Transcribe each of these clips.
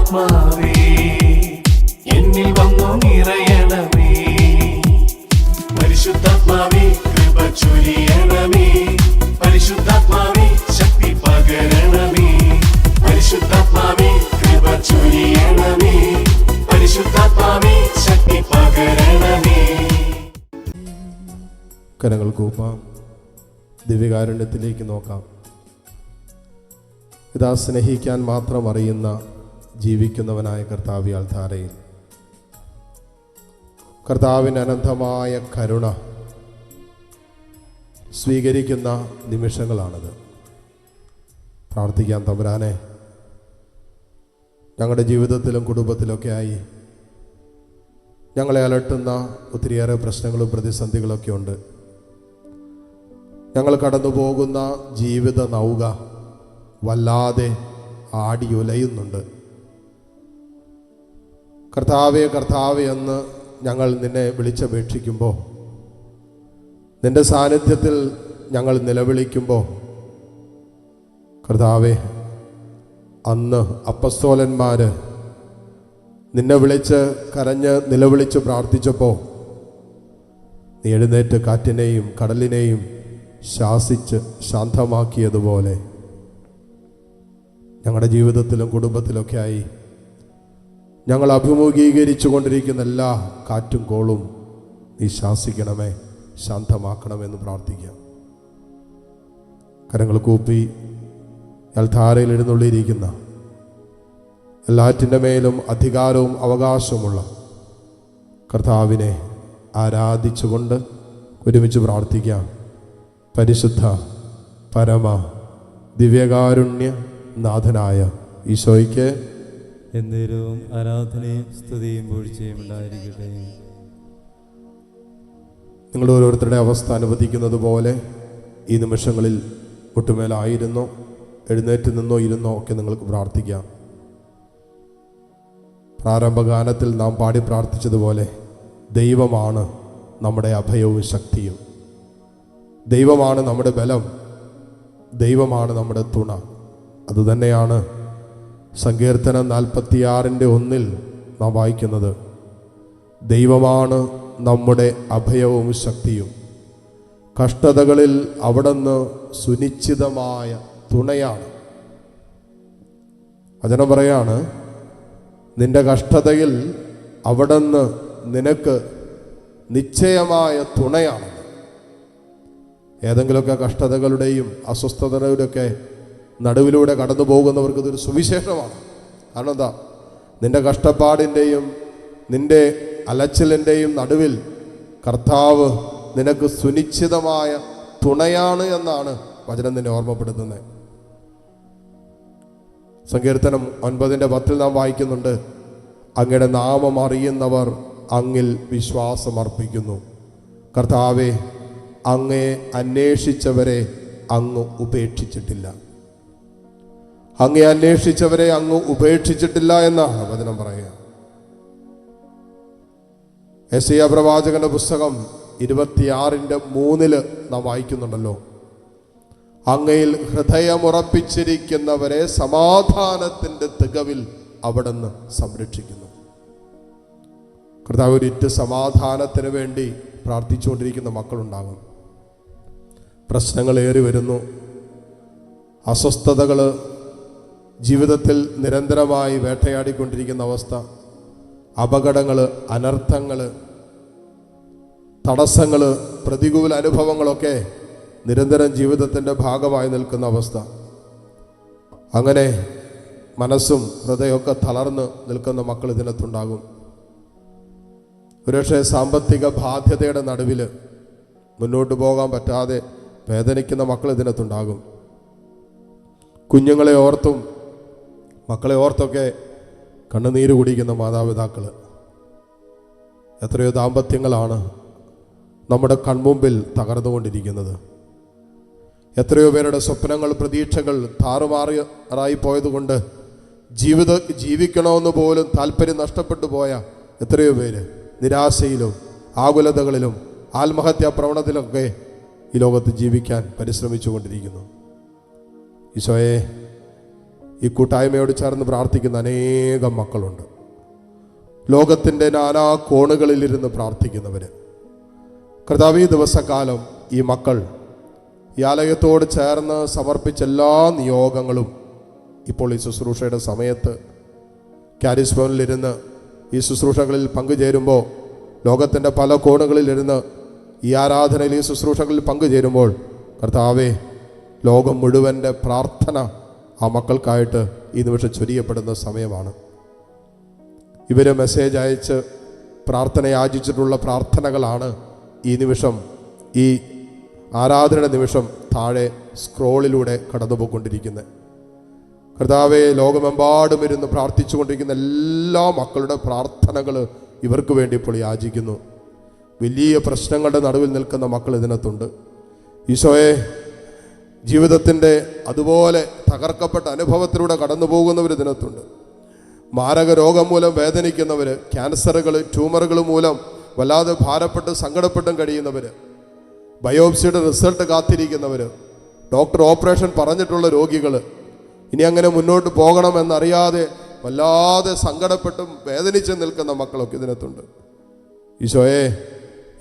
പരിശുദ്ധാത്മാവേ എന്നിൽ വന്നു നിറയണമേ. പരിശുദ്ധാത്മാവേ കൃപ ചൊരിയണമേ. പരിശുദ്ധാത്മാവേ ശക്തി പകരണമേ. പരിശുദ്ധാത്മാവേ കൃപ ചൊരിയണമേ. പരിശുദ്ധാത്മാവേ ശക്തി പകരണമേ. കരങ്ങൾ കൂപ്പാം, ദിവ്യകാരുണ്യത്തിലേക്ക് നോക്കാം. ഇതാ സ്നേഹിക്കാൻ മാത്രം അറിയുന്ന ജീവിക്കുന്നവനായ കർത്താവ് അൾത്താരയിൽ കർത്താവിൻ്റെ അനന്തമായ കരുണ സ്വീകരിക്കുന്ന നിമിഷങ്ങളാണിത്. പ്രാർത്ഥിക്കാൻ തമ്പുരാനെ, ഞങ്ങളുടെ ജീവിതത്തിലും കുടുംബത്തിലൊക്കെ ആയി ഞങ്ങളെ അലട്ടുന്ന ഒത്തിരിയേറെ പ്രശ്നങ്ങളും പ്രതിസന്ധികളൊക്കെ ഉണ്ട്. ഞങ്ങൾ കടന്നു പോകുന്ന ജീവിത നൗക വല്ലാതെ ആടിയുലയുന്നുണ്ട്. കർത്താവേ കർത്താവേ എന്ന് ഞങ്ങൾ നിന്നെ വിളിച്ചപേക്ഷിക്കുമ്പോൾ, നിന്റെ സാന്നിധ്യത്തിൽ ഞങ്ങൾ നിലവിളിക്കുമ്പോൾ, കർത്താവേ, അന്ന് അപ്പസ്തോലന്മാർ നിന്നെ വിളിച്ച് കരഞ്ഞ് നിലവിളിച്ച് പ്രാർത്ഥിച്ചപ്പോൾ നീ എഴുന്നേറ്റ് കാറ്റിനെയും കടലിനെയും ശാസിച്ച് ശാന്തമാക്കിയതുപോലെ ഞങ്ങളുടെ ജീവിതത്തിലും കുടുംബത്തിലൊക്കെ ആയി ഞങ്ങൾ അഭിമുഖീകരിച്ചു കൊണ്ടിരിക്കുന്ന എല്ലാ കാറ്റും കോളും നീ ശാസിക്കണമേ, ശാന്തമാക്കണമെന്ന് പ്രാർത്ഥിക്കാം. കരങ്ങൾ കൂപ്പി അൾത്താരയിൽ എഴുന്നള്ളിയിരിക്കുന്ന എല്ലാറ്റിൻ്റെ മേലും അധികാരവും അവകാശവുമുള്ള കർത്താവിനെ ആരാധിച്ചുകൊണ്ട് ഒരുമിച്ച് പ്രാർത്ഥിക്കാം. പരിശുദ്ധ പരമ ദിവ്യകാരുണ്യ നാഥനായ ഈശോയ്ക്ക് എന്നേരവും ആരാധനയും സ്തുതിയും പൂഴ്ചയും ഉണ്ടായിരിക്കട്ടെ. നിങ്ങൾ ഓരോരുത്തരുടെ അവസ്ഥ അനുവദിക്കുന്നത് പോലെ ഈ നിമിഷങ്ങളിൽ മുട്ടുമേലായിരുന്നോ എഴുന്നേറ്റ് നിന്നോ ഇരുന്നോ ഒക്കെ നിങ്ങൾക്ക് പ്രാർത്ഥിക്കാം. പ്രാരംഭഗാനത്തിൽ നാം പാടി പ്രാർത്ഥിച്ചതുപോലെ ദൈവമാണ് നമ്മുടെ അഭയവും ശക്തിയും, ദൈവമാണ് നമ്മുടെ ബലം, ദൈവമാണ് നമ്മുടെ തുണ. അതുതന്നെയാണ് സങ്കീർത്തനം 46:1 നാം വായിക്കുന്നത്. ദൈവമാണ് നമ്മുടെ അഭയവും ശക്തിയും, കഷ്ടതകളിൽ അവിടുന്ന് സുനിശ്ചിതമായ തുണയാണ്. വചനം പറയാണ്, നിന്റെ കഷ്ടതയിൽ അവിടുന്ന് നിനക്ക് നിശ്ചയമായ തുണയാണ്. ഏതെങ്കിലുമൊക്കെ കഷ്ടതകളുടെയും അസ്വസ്ഥതകളുടെയൊക്കെ നടുവിലൂടെ കടന്നു പോകുന്നവർക്ക് ഇതൊരു സുവിശേഷമാണ്. കാരണം എന്താ, നിന്റെ കഷ്ടപ്പാടിൻ്റെയും നിന്റെ അലച്ചിലിൻ്റെയും നടുവിൽ കർത്താവ് നിനക്ക് സുനിശ്ചിതമായ തുണയാണ് എന്നാണ് വചനം നിന്നെ ഓർമ്മപ്പെടുത്തുന്നത്. സങ്കീർത്തനം 9:10 നാം വായിക്കുന്നുണ്ട്, അങ്ങയുടെ നാമം അറിയുന്നവർ അങ്ങിൽ വിശ്വാസമർപ്പിക്കുന്നു. കർത്താവെ, അങ്ങയെ അന്വേഷിച്ചവരെ അങ്ങ് ഉപേക്ഷിച്ചിട്ടില്ല. അങ്ങയെ അന്വേഷിച്ചവരെ അങ്ങ് ഉപേക്ഷിച്ചിട്ടില്ല എന്നാണ് വചനം പറയുക. യെശയ്യാ പ്രവാചകന്റെ പുസ്തകം 26:3 നാം വായിക്കുന്നുണ്ടല്ലോ, അങ്ങയിൽ ഹൃദയമുറപ്പിച്ചിരിക്കുന്നവരെ സമാധാനത്തിൻ്റെ തികവിൽ അവിടുന്ന് സംരക്ഷിക്കുന്നു. കർത്താവ് ഒരിറ്റ് സമാധാനത്തിന് വേണ്ടി പ്രാർത്ഥിച്ചുകൊണ്ടിരിക്കുന്ന മക്കളുണ്ടാകും. പ്രശ്നങ്ങൾ ഏറി വരുന്നു, അസ്വസ്ഥതകൾ ജീവിതത്തിൽ നിരന്തരമായി വേട്ടയാടിക്കൊണ്ടിരിക്കുന്ന അവസ്ഥ, അപകടങ്ങൾ, അനർത്ഥങ്ങൾ, തടസ്സങ്ങൾ, പ്രതികൂല അനുഭവങ്ങളൊക്കെ നിരന്തരം ജീവിതത്തിൻ്റെ ഭാഗമായി നിൽക്കുന്ന അവസ്ഥ. അങ്ങനെ മനസ്സും ഹൃദയമൊക്കെ തളർന്ന് നിൽക്കുന്ന മക്കൾ ഇതിനകത്തുണ്ടാകും. ഒരുപക്ഷെ സാമ്പത്തിക ബാധ്യതയുടെ നടുവിൽ മുന്നോട്ട് പോകാൻ പറ്റാതെ വേദനിക്കുന്ന മക്കൾ ഇതിനകത്തുണ്ടാകും. കുഞ്ഞുങ്ങളെ ഓർത്തും മക്കളെ ഓർത്തൊക്കെ കണ്ണുനീര് കുടിക്കുന്ന മാതാപിതാക്കൾ. എത്രയോ ദാമ്പത്യങ്ങളാണ് നമ്മുടെ കൺമുമ്പിൽ തകർന്നുകൊണ്ടിരിക്കുന്നത്. എത്രയോ പേരുടെ സ്വപ്നങ്ങൾ, പ്രതീക്ഷകൾ താറുമാറായി പോയതുകൊണ്ട് ജീവിക്കണമെന്ന് പോലും താല്പര്യം നഷ്ടപ്പെട്ടു പോയ എത്രയോ പേര് നിരാശയിലും ആകുലതകളിലും ആത്മഹത്യാ പ്രവണതയിലൊക്കെ ഈ ലോകത്ത് ജീവിക്കാൻ പരിശ്രമിച്ചു കൊണ്ടിരിക്കുന്നു. ഈശോയെ, ഈ കൂട്ടായ്മയോട് ചേർന്ന് പ്രാർത്ഥിക്കുന്ന അനേകം മക്കളുണ്ട്. ലോകത്തിൻ്റെ നാനാ കോണുകളിലിരുന്ന് പ്രാർത്ഥിക്കുന്നവർ. കർത്താവേ, ഈ ദിവസക്കാലം ഈ മക്കൾ ഈ ആലയത്തോട് ചേർന്ന് സമർപ്പിച്ച എല്ലാ നിയോഗങ്ങളും ഇപ്പോൾ ഈ ശുശ്രൂഷയുടെ സമയത്ത് കാരിസ് ഭവനിലിരുന്ന് ഈ ശുശ്രൂഷകളിൽ പങ്കുചേരുമ്പോൾ, ലോകത്തിൻ്റെ പല കോണുകളിലിരുന്ന് ഈ ആരാധനയിൽ ഈ ശുശ്രൂഷകളിൽ പങ്കുചേരുമ്പോൾ, കർത്താവേ, ലോകം മുഴുവൻ്റെ പ്രാർത്ഥന ആ മക്കൾക്കായിട്ട് ഈ നിമിഷം ചൊരിയപ്പെടുന്ന സമയമാണ്. ഇവർ മെസ്സേജ് അയച്ച് പ്രാർത്ഥന യാചിച്ചിട്ടുള്ള പ്രാർത്ഥനകളാണ് ഈ നിമിഷം, ഈ ആരാധനയുടെ നിമിഷം താഴെ സ്ക്രോളിലൂടെ കടന്നുപോയിക്കൊണ്ടിരിക്കുന്നത്. കർത്താവേ, ലോകമെമ്പാടും ഇരുന്ന് പ്രാർത്ഥിച്ചുകൊണ്ടിരിക്കുന്ന എല്ലാ മക്കളുടെ പ്രാർത്ഥനകൾ ഇവർക്ക് വേണ്ടി ഇപ്പോൾ യാചിക്കുന്നു. വലിയ പ്രശ്നങ്ങളുടെ നടുവിൽ നിൽക്കുന്ന മക്കൾ ഇതിനകത്തുണ്ട്. ഈശോയെ, ജീവിതത്തിൻ്റെ അതുപോലെ തകർക്കപ്പെട്ട അനുഭവത്തിലൂടെ കടന്നു പോകുന്നവർ ഇതിനകത്തുണ്ട്. മാരക രോഗം മൂലം വേദനിക്കുന്നവർ, ക്യാൻസറുകൾ, ട്യൂമറുകൾ മൂലം വല്ലാതെ ഭാരപ്പെട്ട് സങ്കടപ്പെട്ടും കഴിയുന്നവർ, ബയോപ്സിയുടെ റിസൾട്ട് കാത്തിരിക്കുന്നവർ, ഡോക്ടർ ഓപ്പറേഷൻ പറഞ്ഞിട്ടുള്ള രോഗികൾ, ഇനി അങ്ങനെ മുന്നോട്ട് പോകണമെന്നറിയാതെ വല്ലാതെ സങ്കടപ്പെട്ടും വേദനിച്ച് നിൽക്കുന്ന മക്കളൊക്കെ ഇതിനകത്തുണ്ട്. ഈശോയെ,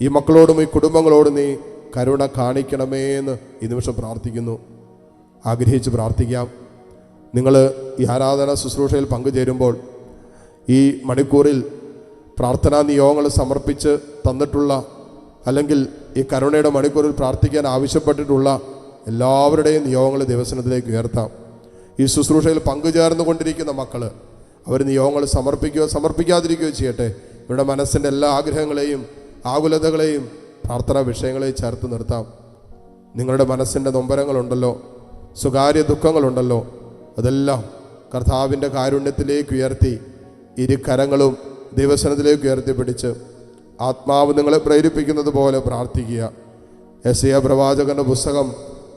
ഈ മക്കളോടും ഈ കുടുംബങ്ങളോടും നീ കരുണ കാണിക്കണമേ എന്ന് ഈ നിമിഷം പ്രാർത്ഥിക്കുന്നു. ആഗ്രഹിച്ച് പ്രാർത്ഥിക്കാം. നിങ്ങൾ ഈ ആരാധന ശുശ്രൂഷയിൽ പങ്കുചേരുമ്പോൾ ഈ മണിക്കൂറിൽ പ്രാർത്ഥനാ നിയോഗങ്ങൾ സമർപ്പിച്ച് തന്നിട്ടുള്ള, അല്ലെങ്കിൽ ഈ കരുണയുടെ മണിക്കൂറിൽ പ്രാർത്ഥിക്കാൻ ആവശ്യപ്പെട്ടിട്ടുള്ള എല്ലാവരുടെയും നിയോഗങ്ങൾ ദൈവസന്നിധിയിലേക്ക് ഉയർത്താം. ഈ ശുശ്രൂഷയിൽ പങ്കുചേർന്നുകൊണ്ടിരിക്കുന്ന മക്കൾ അവർ നിയോഗങ്ങൾ സമർപ്പിക്കുകയോ സമർപ്പിക്കാതിരിക്കുകയോ ചെയ്യട്ടെ. ഇവരുടെ മനസ്സിൻ്റെ എല്ലാ ആഗ്രഹങ്ങളെയും ആകുലതകളെയും പ്രാർത്ഥനാ വിഷയങ്ങളെയും ചേർത്ത് നിർത്താം. നിങ്ങളുടെ മനസ്സിൻ്റെ നൊമ്പരങ്ങളുണ്ടല്ലോ, സ്വകാര്യ ദുഃഖങ്ങളുണ്ടല്ലോ, അതെല്ലാം കർത്താവിൻ്റെ കാരുണ്യത്തിലേക്ക് ഉയർത്തി ഇരു കരങ്ങളും ദൈവസന്നിധിയിലേക്ക് ഉയർത്തി പിടിച്ച് ആത്മാവ് നിങ്ങളെ പ്രേരിപ്പിക്കുന്നത് പോലെ പ്രാർത്ഥിക്കുക. യെശയ്യാ പ്രവാചകന്റെ പുസ്തകം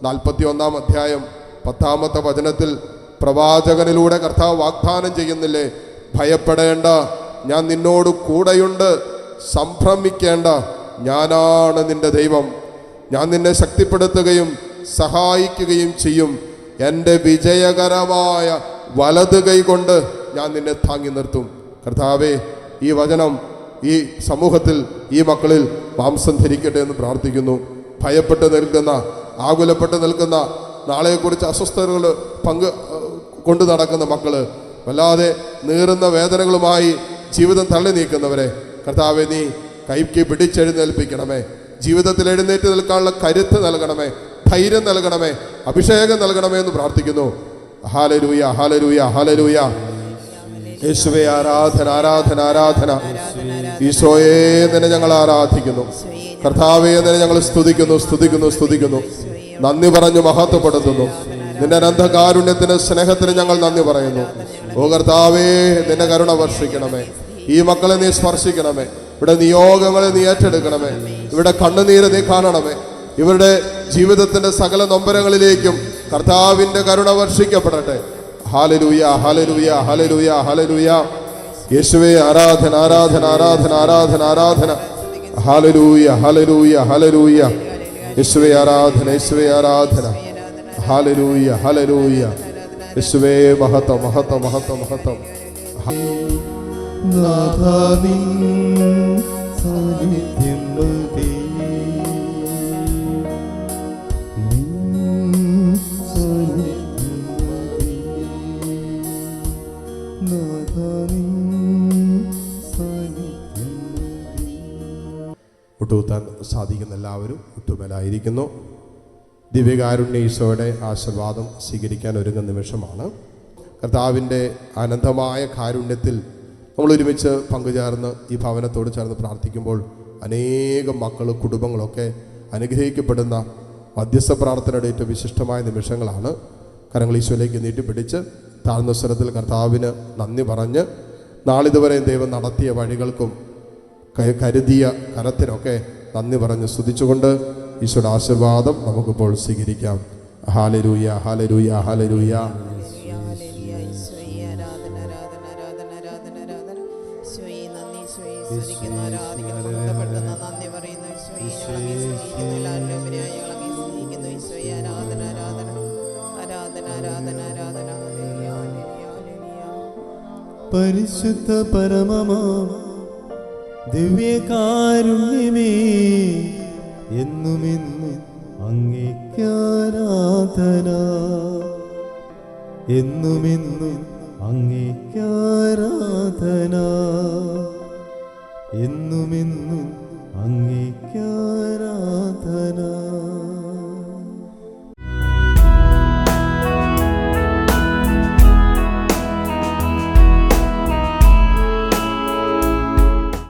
41 അധ്യായം 10 വചനത്തിൽ പ്രവാചകനിലൂടെ കർത്താവ് വാഗ്ദാനം ചെയ്യുന്നില്ലേ, ഭയപ്പെടേണ്ട, ഞാൻ നിന്നോട് കൂടെയുണ്ട്, സംഭ്രമിക്കേണ്ട, ഞാനാണ് നിന്റെ ദൈവം, ഞാൻ നിന്നെ ശക്തിപ്പെടുത്തുകയും സഹായിക്കുകയും ചെയ്യും, എൻ്റെ വിജയകരമായ വലത് കൈ കൊണ്ട് ഞാൻ നിന്നെ താങ്ങി നിർത്തും. കർത്താവേ, ഈ വചനം ഈ സമൂഹത്തിൽ ഈ മക്കളിൽ മാംസം ധരിക്കട്ടെ എന്ന് പ്രാർത്ഥിക്കുന്നു. ഭയപ്പെട്ട് നിൽക്കുന്ന, ആകുലപ്പെട്ട് നിൽക്കുന്ന, നാളെക്കുറിച്ച് അസ്വസ്ഥതകൾ കൊണ്ടു നടക്കുന്ന മക്കള്, വല്ലാതെ നീറുന്ന വേദനകളുമായി ജീവിതം തള്ളി നീക്കുന്നവരെ കർത്താവെ നീ കൈക്ക് പിടിച്ചെഴുന്നേൽപ്പിക്കണമേ. ജീവിതത്തിൽ എഴുന്നേറ്റ് നിൽക്കാനുള്ള കരുത്ത് നൽകണമേ, ധൈര്യം നൽകണമേ, അഭിഷേകം നൽകണമേ എന്ന് പ്രാർത്ഥിക്കുന്നു. ഹല്ലേലൂയ, ഹല്ലേലൂയ, ഹല്ലേലൂയ. യേശുവേ, ആരാധന, ആരാധന, ആരാധന. ഈശോയെ, നിന്നെ ഞങ്ങൾ ആരാധിക്കുന്നു. കർത്താവേ, നിന്നെ ഞങ്ങൾ സ്തുതിക്കുന്നു, സ്തുതിക്കുന്നു, സ്തുതിക്കുന്നു. നന്ദി പറഞ്ഞു മഹത്വപ്പെടുത്തുന്നു. നിന്റെ അനന്തകാരുണ്യത്തിന്, സ്നേഹത്തിന് ഞങ്ങൾ നന്ദി പറയുന്നു. ഓ കർത്താവേ, നിന്റെ കരുണ വർഷിക്കണമേ. ഈ മക്കളെ നീ സ്പർശിക്കണമേ. ഇവിടെ നിയോഗങ്ങളെ നീ ഏറ്റെടുക്കണമേ. ഇവിടെ കണ്ണുനീര് നീ കാണണമേ. ഇവരുടെ ജീവിതത്തിന്റെ സകല നൊമ്പരങ്ങളിലേക്കും കർത്താവിന്റെ കരുണ വർഷിക്കപ്പെടട്ടെ. ഹല്ലേലൂയ, ഹല്ലേലൂയ, ഹല്ലേലൂയ, ഹല്ലേലൂയ. യേശുവേ, ആരാധന, ആരാധന, ആരാധന, ആരാധന, ആരാധന. ഹല്ലേലൂയ, ഹല്ലേലൂയ, ഹല്ലേലൂയ. യേശുവേ, ആരാധന, യേശുവേ, ആരാധന. ഹല്ലേലൂയ, ഹല്ലേലൂയ. യേശുവേ, മഹത്വം, മഹത്വം, മഹത്വം, മഹത്വം. സാന്നിധ്യം മതി, മുട്ടുകുത്താൻ സാധിക്കുന്ന എല്ലാവരും മുട്ടുമേലായിരിക്കുന്നു. ദിവ്യകാരുണ്യ ഈശോയുടെ ആശീർവാദം സ്വീകരിക്കാൻ ഒരുങ്ങുന്ന നിമിഷമാണ്. കർത്താവിൻ്റെ അനന്തമായ കാരുണ്യത്തിൽ നമ്മൾ ഒരുമിച്ച് പങ്കുചേർന്ന് ഈ ഭവനത്തോട് ചേർന്ന് പ്രാർത്ഥിക്കുമ്പോൾ അനേകം മക്കൾ, കുടുംബങ്ങളൊക്കെ അനുഗ്രഹിക്കപ്പെടുന്ന മധ്യസ്ഥ പ്രാർത്ഥനയുടെ ഏറ്റവും വിശിഷ്ടമായ നിമിഷങ്ങളാണ്. കരങ്ങൾ ഈശോയിലേക്ക് നീട്ടിപ്പിടിച്ച് താഴ്ന്ന സ്വരത്തിൽ കർത്താവിന് നന്ദി പറഞ്ഞ് നാളിതുവരെ ദൈവം നടത്തിയ വഴികൾക്കും കരുതിയ കരത്തിനൊക്കെ നന്ദി പറഞ്ഞ് സ്തുതിച്ചുകൊണ്ട് ഈശോയുടെ ആശീർവാദം നമുക്കിപ്പോൾ സ്വീകരിക്കാം. ഹല്ലേലൂയ, ഹല്ലേലൂയ, ഹല്ലേലൂയ. ആരാധന, ആരാധന, ആരാധന, ആരാധന. പരിശുദ്ധ പരമമാ ദിവ്യകാരുണ്യമേ, എന്നുമെന്നും അങ്ങേക്കാരാധന, എന്നുമെന്നും അങ്ങേക്കാരാധന, എന്നുമെന്നും അങ്ങേക്കാരാധന.